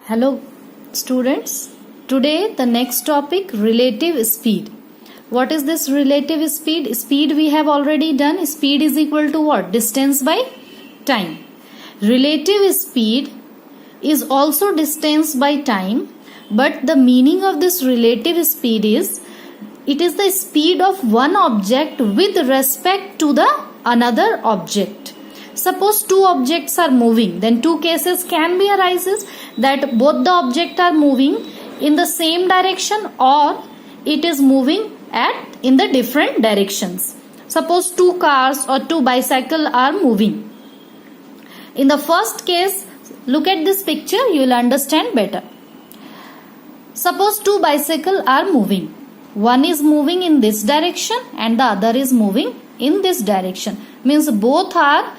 Hello students, today the next topic relative speed. What is this relative speed? Speed we have already done. Speed is equal to what? Distance by time. Relative speed is also distance by time, but the meaning of this relative speed is it is the speed of one object with respect to the another object. Suppose two objects are moving, then two cases can be arises that both the objects are moving in the same direction or it is moving in the different directions. Suppose two cars or two bicycles are moving. In the first case, look at this picture, you will understand better. Suppose two bicycles are moving. One is moving in this direction and the other is moving in this direction. Means both are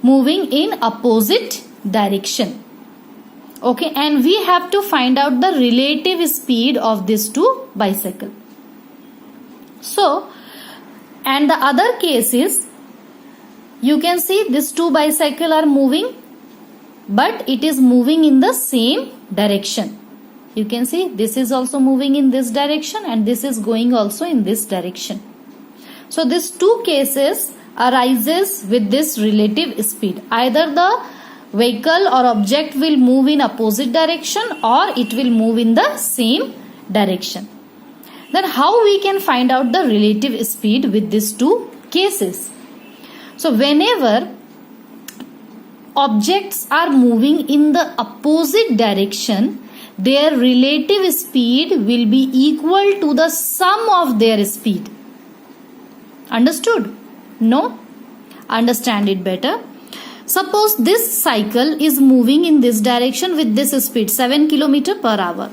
moving in opposite direction. Okay, and we have to find out the relative speed of these two bicycles. So, and the other case is, you can see these two bicycles are moving, but it is moving in the same direction. You can see this is also moving in this direction and this is going also in this direction. So, these two cases arises with this relative speed. Either the vehicle or object will move in opposite direction or it will move in the same direction. Then how we can find out the relative speed with these two cases? So whenever objects are moving in the opposite direction, their relative speed will be equal to the sum of their speed. Understood? No? Understand it better. Suppose this cycle is moving in this direction with this speed 7 km per hour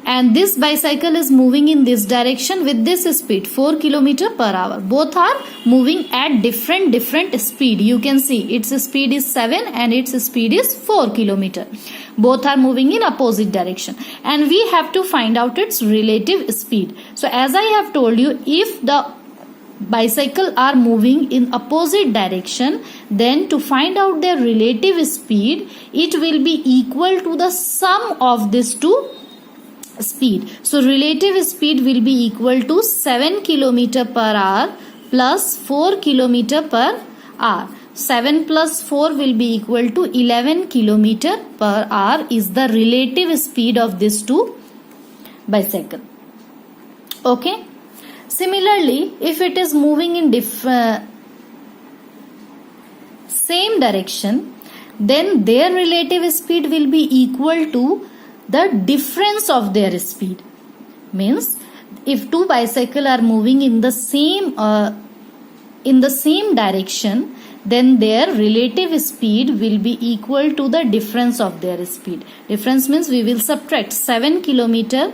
and this bicycle is moving in this direction with this speed 4 km per hour. Both are moving at different speed. You can see its speed is 7 and its speed is 4 km. Both are moving in opposite direction and we have to find out its relative speed. So as I have told you, if the bicycle are moving in opposite direction, then to find out their relative speed, it will be equal to the sum of these two speed. So relative speed will be equal to 7 km per hour plus 4 km per hour. 7 plus 4 will be equal to 11 km per hour is the relative speed of these two bicycle. Okay. Similarly, if it is moving in same direction, then their relative speed will be equal to the difference of their speed. Means, if two bicycles are moving in the same direction, then their relative speed will be equal to the difference of their speed. Difference means we will subtract 7 km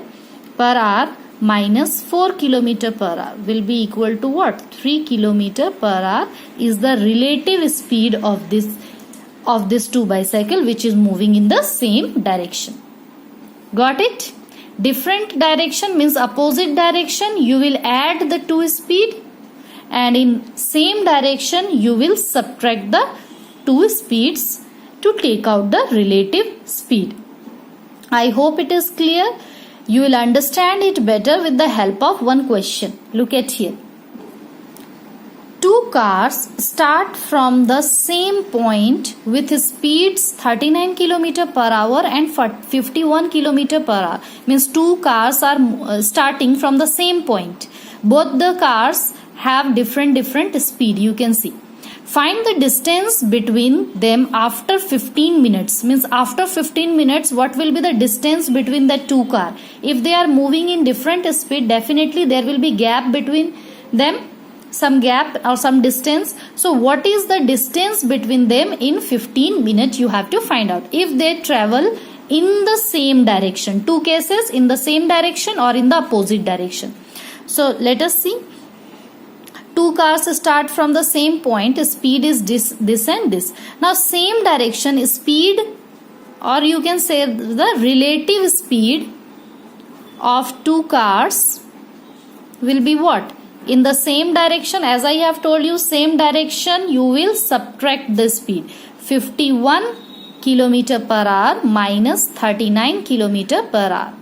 per hour minus 4 km per hour will be equal to what? 3 km per hour is the relative speed of this two bicycle which is moving in the same direction. Got it? Different direction means opposite direction you will add the two speed and in same direction you will subtract the two speeds to take out the relative speed. I hope it is clear. You will understand it better with the help of one question. Look at here. Two cars start from the same point with speeds 39 km per hour and 51 km per hour. Means two cars are starting from the same point. Both the cars have different speed. You can see. Find the distance between them after 15 minutes. Means after 15 minutes, what will be the distance between the two cars? If they are moving in different speed, definitely there will be gap between them. Some gap or some distance. So what is the distance between them in 15 minutes? You have to find out. If they travel in the same direction. Two cases in the same direction or in the opposite direction. So let us see. Two cars start from the same point. Speed is this and this. Now same direction speed, or you can say the relative speed of two cars will be what? In the same direction, as I have told you, same direction you will subtract the speed. 51 kilometer per hour minus 39 kilometer per hour.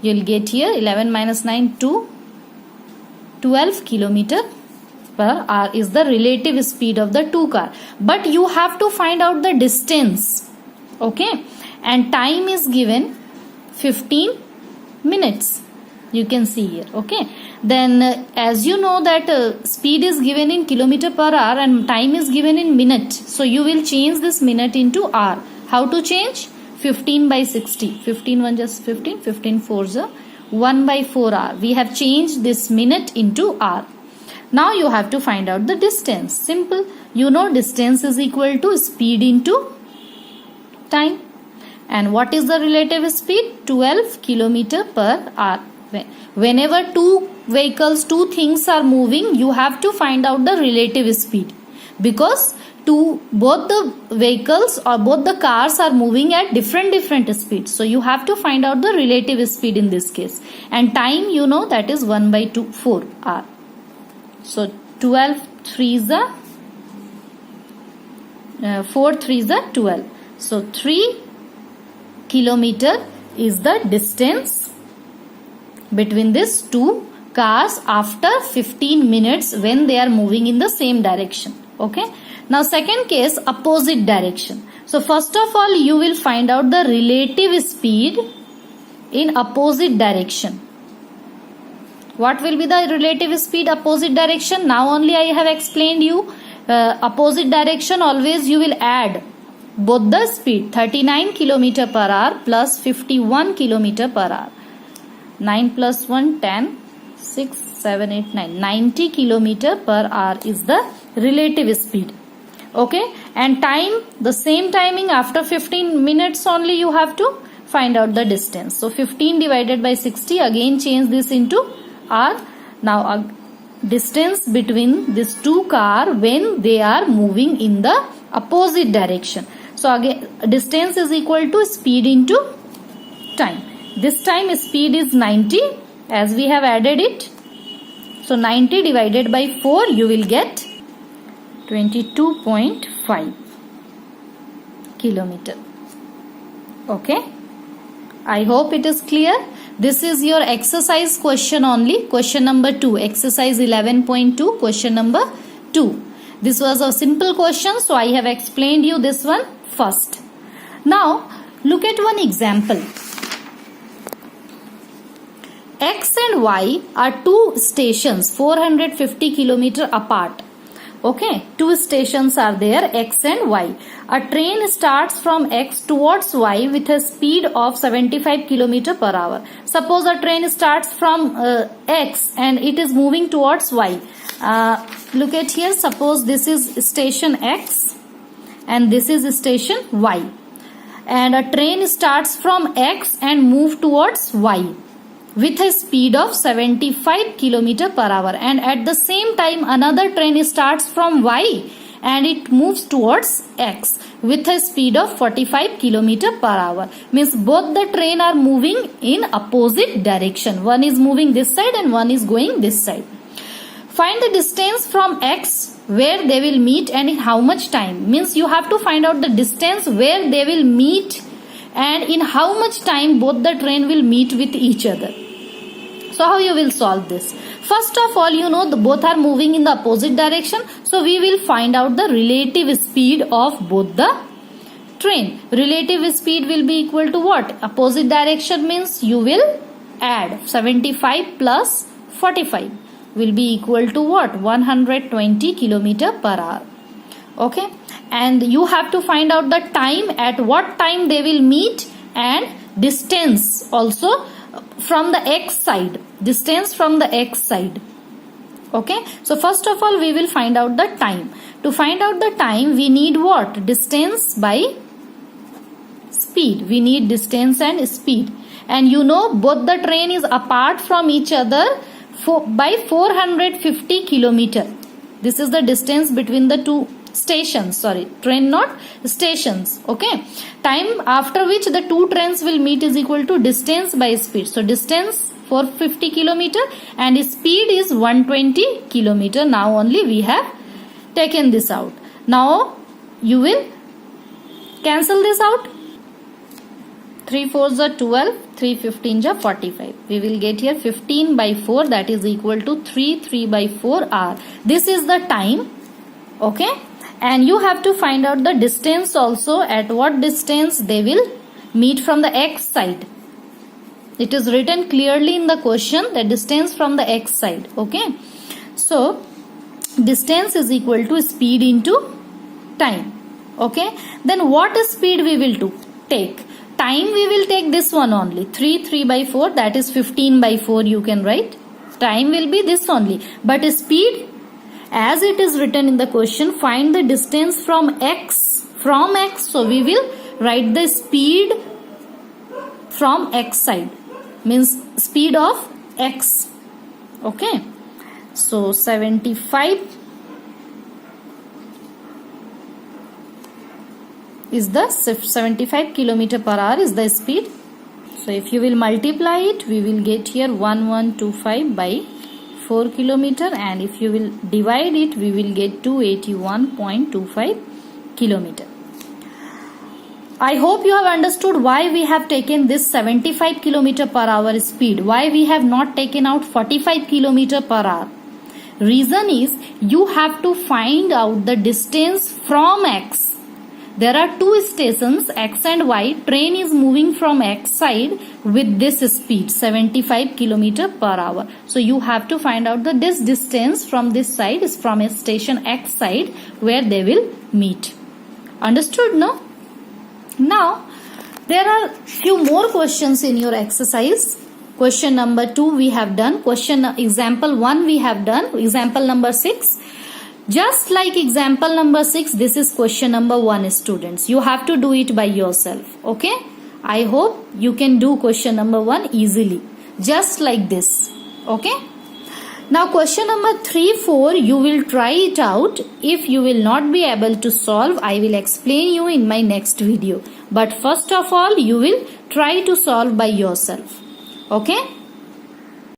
You will get here 11 minus 9, 2. 12 kilometer per hour is the relative speed of the two car. But you have to find out the distance. Okay. And time is given 15 minutes. You can see here. Okay. Then as you know that speed is given in kilometer per hour and time is given in minute. So you will change this minute into hour. How to change? 15 by 60. 15 1 just 15. 15 4 is 1 by 4 hour. We have changed this minute into hour. Now you have to find out the distance. Simple. You know distance is equal to speed into time. And what is the relative speed? 12 kilometer per hour. Whenever two vehicles, two things are moving, you have to find out the relative speed. Because both the vehicles or both the cars are moving at different speeds. So you have to find out the relative speed in this case. And time, you know, that is 1 by 4 hour. So 12 3 is the 4 3 is the 12. So 3 kilometer is the distance between these two cars after 15 minutes when they are moving in the same direction. Okay. Now second case, opposite direction. So first of all you will find out the relative speed in opposite direction. What will be the relative speed opposite direction? Now only I have explained you. Opposite direction, always you will add both the speed 39 kilometer per hour plus 51 kilometer per hour. 9 plus 1 10 6 7 8 9 90 kilometer per hour is the relative speed. Okay, and time, the same timing, after 15 minutes only you have to find out the distance. So 15 divided by 60, again change this into hour. Now distance between these two cars when they are moving in the opposite direction. So again distance is equal to speed into time. This time speed is 90 as we have added it. So 90 divided by 4 you will get 22.5 kilometer. Okay. I hope it is clear. This is your exercise question only. Question number 2. Exercise 11.2. Question number 2. This was a simple question. So I have explained you this one first. Now look at one example. X and Y are two stations 450 kilometer apart. Okay, two stations are there, X and Y. A train starts from X towards Y with a speed of 75 kilometer per hour. Suppose a train starts from X and it is moving towards Y. Look at here, suppose this is station X and this is station Y. And a train starts from X and move towards Y with a speed of 75 kilometer per hour, and at the same time another train starts from Y and it moves towards X with a speed of 45 kilometer per hour. Means both the train are moving in opposite direction. One is moving this side and one is going this side. Find the distance from X where they will meet and in how much time. Means you have to find out the distance where they will meet and in how much time both the train will meet with each other. So how you will solve this? First of all, you know both are moving in the opposite direction. So we will find out the relative speed of both the train. Relative speed will be equal to what? Opposite direction means you will add 75 plus 45 will be equal to what? 120 kilometer per hour. Okay. And you have to find out the time, at what time they will meet, and distance also from the X side. Distance from the X side. Okay. So first of all we will find out the time. To find out the time we need what? Distance by speed. We need distance and speed. And you know both the train is apart from each other by 450 kilometer. This is the distance between the two stations. Sorry, train not stations. Okay. Time after which the two trains will meet is equal to distance by speed. So distance 450 kilometer and speed is 120 kilometer. Now only we have taken this out. Now you will Cancel this out. 3 4s are 12, 3 15s are 45. We will get here 15 by 4, that is equal to 3 by 4 hour. This is the time. Okay. And you have to find out the distance also, at what distance they will meet from the x side. It is written clearly in the question, the distance from the x side. Okay. So distance is equal to speed into time. Okay. Then what speed we will take? Time we will take this one only. 3 by 4, that is 15 by 4 you can write. Time will be this only. But speed, as it is written in the question, find the distance from x. So we will write the speed from x side. Means speed of x. Okay. So 75 is the 75 kilometer per hour is the speed. So if you will multiply it, we will get here 1125 by 4 kilometer, and if you will divide it, we will get 281.25 kilometer. I hope you have understood why we have taken this 75 kilometer per hour speed, why we have not taken out 45 kilometer per hour. Reason is you have to find out the distance from x. There are two stations, x and y. Train is moving from x side with this speed, 75 kilometer per hour. So you have to find out this distance from this side is from a station x side where they will meet. Understood, no? Now, there are few more questions in your exercise. Question number 2 we have done. Example 1 we have done. Example number 6. Just like example number 6, this is question number 1, students. You have to do it by yourself. Okay? I hope you can do question number 1 easily. Just like this. Okay? Now question number 3, 4, you will try it out. If you will not be able to solve, I will explain you in my next video. But first of all, you will try to solve by yourself. Okay?